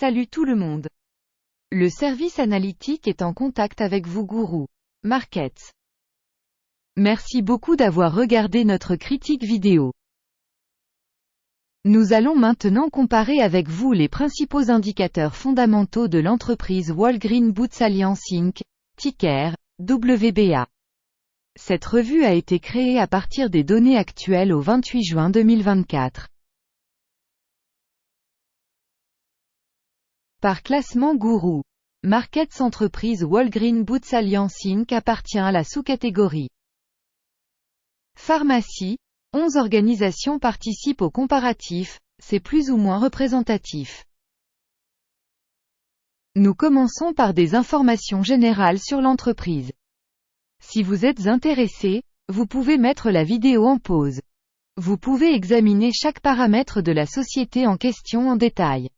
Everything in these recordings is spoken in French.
Salut tout le monde. Le service analytique est en contact avec vous Guru Markets. Merci beaucoup d'avoir regardé notre critique vidéo. Nous allons maintenant comparer avec vous les principaux indicateurs fondamentaux de l'entreprise Walgreen Boots Alliance Inc., ticker WBA. Cette revue a été créée à partir des données actuelles au 28 juin 2024. Par classement Guru Markets, entreprise Walgreen Boots Alliance Inc. appartient à la sous-catégorie Pharmacie. 11 organisations participent au comparatif, c'est plus ou moins représentatif. Nous commençons par des informations générales sur l'entreprise. Si vous êtes intéressé, vous pouvez mettre la vidéo en pause. Vous pouvez examiner chaque paramètre de la société en question en détail.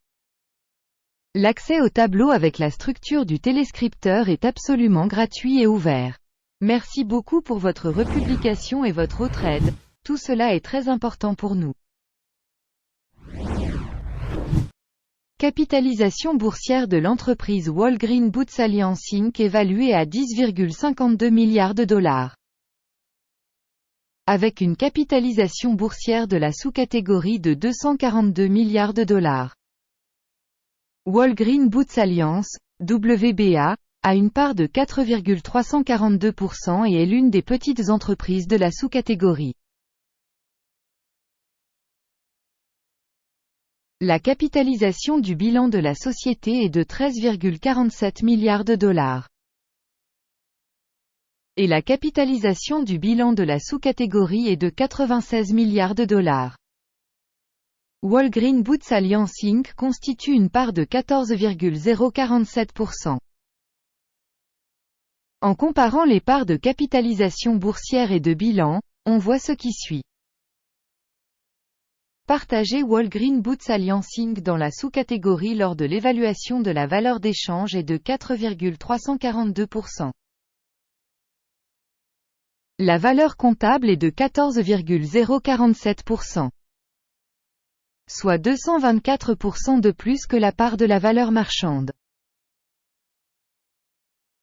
L'accès au tableau avec la structure du téléscripteur est absolument gratuit et ouvert. Merci beaucoup pour votre republication et votre autre aide, tout cela est très important pour nous. Capitalisation boursière de l'entreprise Walgreen Boots Alliance Inc. évaluée à 10,52 milliards de dollars. Avec une capitalisation boursière de la sous-catégorie de 242 milliards de dollars. Walgreen Boots Alliance, WBA, a une part de 4,342% et est l'une des petites entreprises de la sous-catégorie. La capitalisation du bilan de la société est de 13,47 milliards de dollars. Et la capitalisation du bilan de la sous-catégorie est de 96 milliards de dollars. Walgreen Boots Alliance Inc. constitue une part de 14,047%. En comparant les parts de capitalisation boursière et de bilan, on voit ce qui suit. Partager Walgreen Boots Alliance Inc. dans la sous-catégorie lors de l'évaluation de la valeur d'échange est de 4,342%. La valeur comptable est de 14,047%. Soit 224% de plus que la part de la valeur marchande.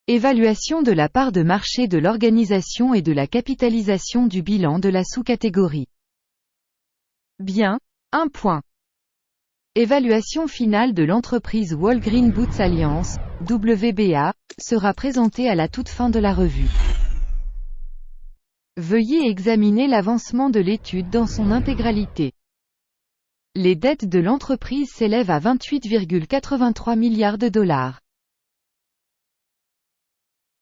Évaluation de la part de marché de l'organisation et de la capitalisation du bilan de la sous-catégorie. Bien, 1 point. Évaluation finale de l'entreprise Walgreen Boots Alliance, WBA, sera présentée à la toute fin de la revue. Veuillez examiner l'avancement de l'étude dans son intégralité. Les dettes de l'entreprise s'élèvent à 28,83 milliards de dollars.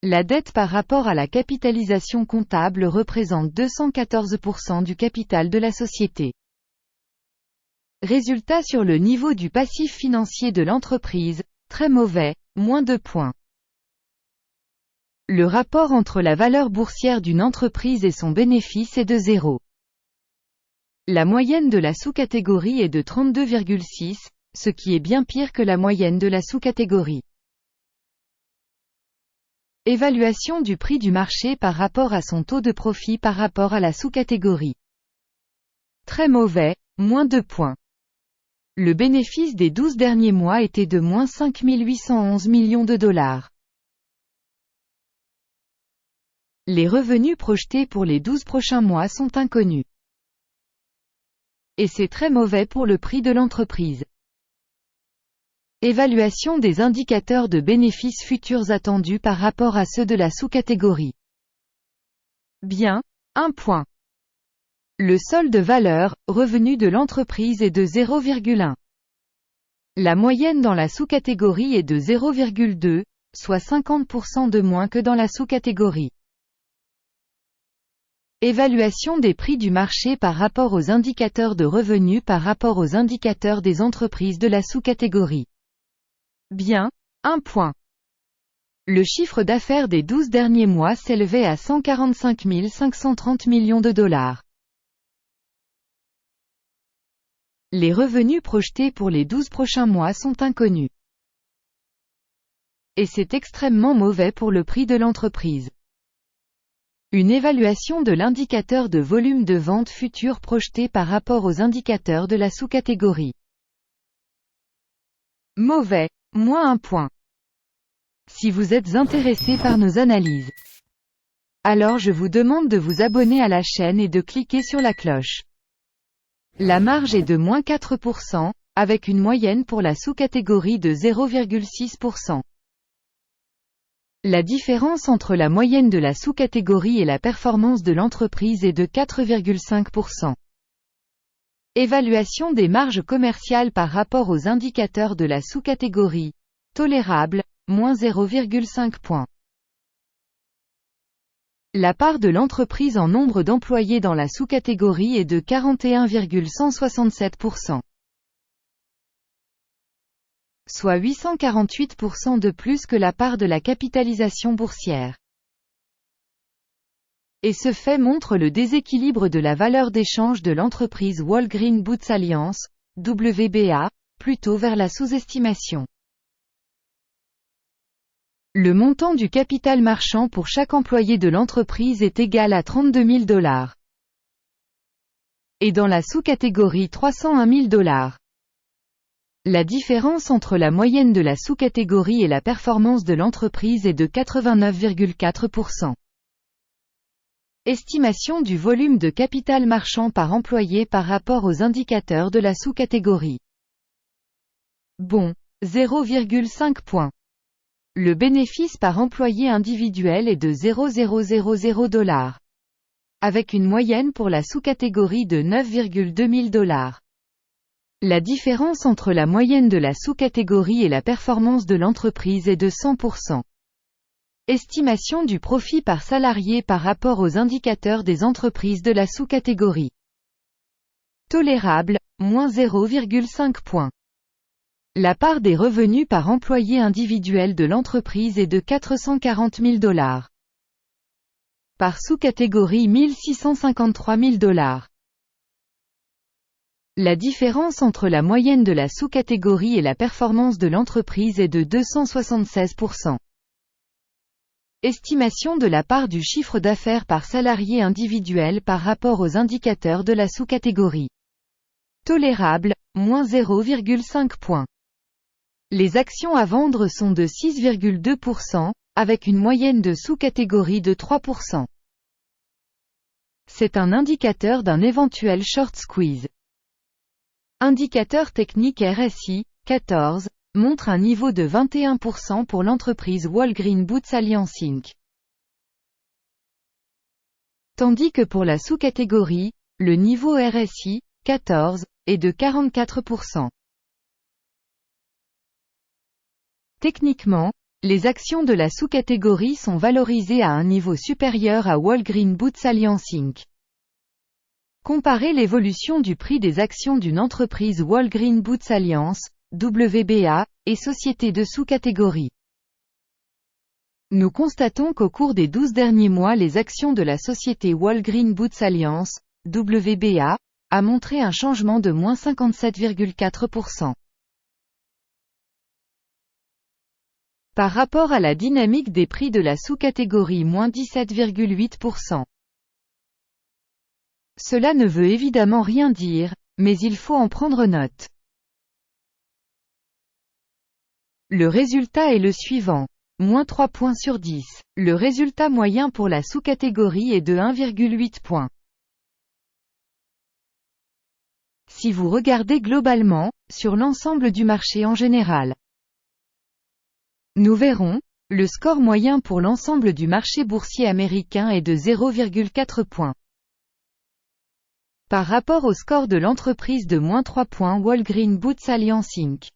La dette par rapport à la capitalisation comptable représente 214% du capital de la société. Résultat sur le niveau du passif financier de l'entreprise, très mauvais, moins 2 points. Le rapport entre la valeur boursière d'une entreprise et son bénéfice est de 0. La moyenne de la sous-catégorie est de 32,6, ce qui est bien pire que la moyenne de la sous-catégorie. Évaluation du prix du marché par rapport à son taux de profit par rapport à la sous-catégorie. Très mauvais, moins 2 points. Le bénéfice des 12 derniers mois était de moins 5 811 millions de dollars. Les revenus projetés pour les 12 prochains mois sont inconnus. Et c'est très mauvais pour le prix de l'entreprise. Évaluation des indicateurs de bénéfices futurs attendus par rapport à ceux de la sous-catégorie. Bien, 1 point. Le solde valeur, revenu de l'entreprise est de 0,1. La moyenne dans la sous-catégorie est de 0,2, soit 50% de moins que dans la sous-catégorie. Évaluation des prix du marché par rapport aux indicateurs de revenus par rapport aux indicateurs des entreprises de la sous-catégorie. Bien, 1 point. Le chiffre d'affaires des 12 derniers mois s'élevait à 145 530 millions de dollars. Les revenus projetés pour les 12 prochains mois sont inconnus. Et c'est extrêmement mauvais pour le prix de l'entreprise. Une évaluation de l'indicateur de volume de vente futur projeté par rapport aux indicateurs de la sous-catégorie. Mauvais, moins 1 point. Si vous êtes intéressé par nos analyses, alors je vous demande de vous abonner à la chaîne et de cliquer sur la cloche. La marge est de moins 4%, avec une moyenne pour la sous-catégorie de 0,6%. La différence entre la moyenne de la sous-catégorie et la performance de l'entreprise est de 4,5%. Évaluation des marges commerciales par rapport aux indicateurs de la sous-catégorie. Tolérable, moins 0,5 points. La part de l'entreprise en nombre d'employés dans la sous-catégorie est de 41,167%. Soit 848% de plus que la part de la capitalisation boursière. Et ce fait montre le déséquilibre de la valeur d'échange de l'entreprise Walgreen Boots Alliance, WBA, plutôt vers la sous-estimation. Le montant du capital marchand pour chaque employé de l'entreprise est égal à $32 000. Et dans la sous-catégorie $301 000. La différence entre la moyenne de la sous-catégorie et la performance de l'entreprise est de 89,4%. Estimation du volume de capital marchand par employé par rapport aux indicateurs de la sous-catégorie. Bon, 0,5 points. Le bénéfice par employé individuel est de $0,000, avec une moyenne pour la sous-catégorie de $9,2 000. La différence entre la moyenne de la sous-catégorie et la performance de l'entreprise est de 100%. Estimation du profit par salarié par rapport aux indicateurs des entreprises de la sous-catégorie. Tolérable, moins 0,5 points. La part des revenus par employé individuel de l'entreprise est de $440 000. Par sous-catégorie $1 653 000. La différence entre la moyenne de la sous-catégorie et la performance de l'entreprise est de 276%. Estimation de la part du chiffre d'affaires par salarié individuel par rapport aux indicateurs de la sous-catégorie. Tolérable, moins 0,5 points. Les actions à vendre sont de 6,2%, avec une moyenne de sous-catégorie de 3%. C'est un indicateur d'un éventuel short squeeze. Indicateur technique RSI, 14, montre un niveau de 21% pour l'entreprise Walgreen Boots Alliance Inc. Tandis que pour la sous-catégorie, le niveau RSI, 14, est de 44%. Techniquement, les actions de la sous-catégorie sont valorisées à un niveau supérieur à Walgreen Boots Alliance Inc. Comparez l'évolution du prix des actions d'une entreprise Walgreen Boots Alliance, WBA, et société de sous-catégorie. Nous constatons qu'au cours des 12 derniers mois les actions de la société Walgreen Boots Alliance, WBA, a montré un changement de moins 57,4%. Par rapport à la dynamique des prix de la sous-catégorie moins 17,8%. Cela ne veut évidemment rien dire, mais il faut en prendre note. Le résultat est le suivant. Moins 3 points sur 10. Le résultat moyen pour la sous-catégorie est de 1,8 points. Si vous regardez globalement, sur l'ensemble du marché en général, nous verrons, le score moyen pour l'ensemble du marché boursier américain est de 0,4 points. Par rapport au score de l'entreprise de moins 3 points Walgreen Boots Alliance Inc.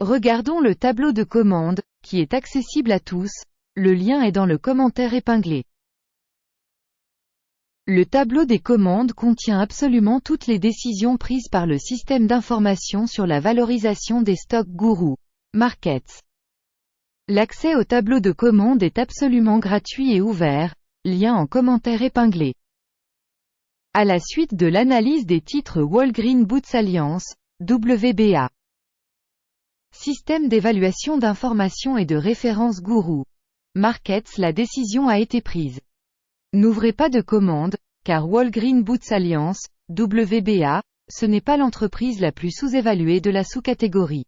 Regardons le tableau de commande, qui est accessible à tous, le lien est dans le commentaire épinglé. Le tableau des commandes contient absolument toutes les décisions prises par le système d'information sur la valorisation des stocks Guru Markets. L'accès au tableau de commande est absolument gratuit et ouvert, lien en commentaire épinglé. À la suite de l'analyse des titres Walgreen Boots Alliance, WBA. Système d'évaluation d'information et de référence Guru Markets. La décision a été prise. N'ouvrez pas de commande, car Walgreen Boots Alliance, WBA, ce n'est pas l'entreprise la plus sous-évaluée de la sous-catégorie.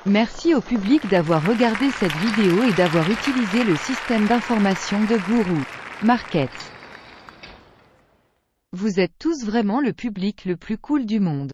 Merci au public d'avoir regardé cette vidéo et d'avoir utilisé le système d'information de Guru Markets. Vous êtes tous vraiment le public le plus cool du monde.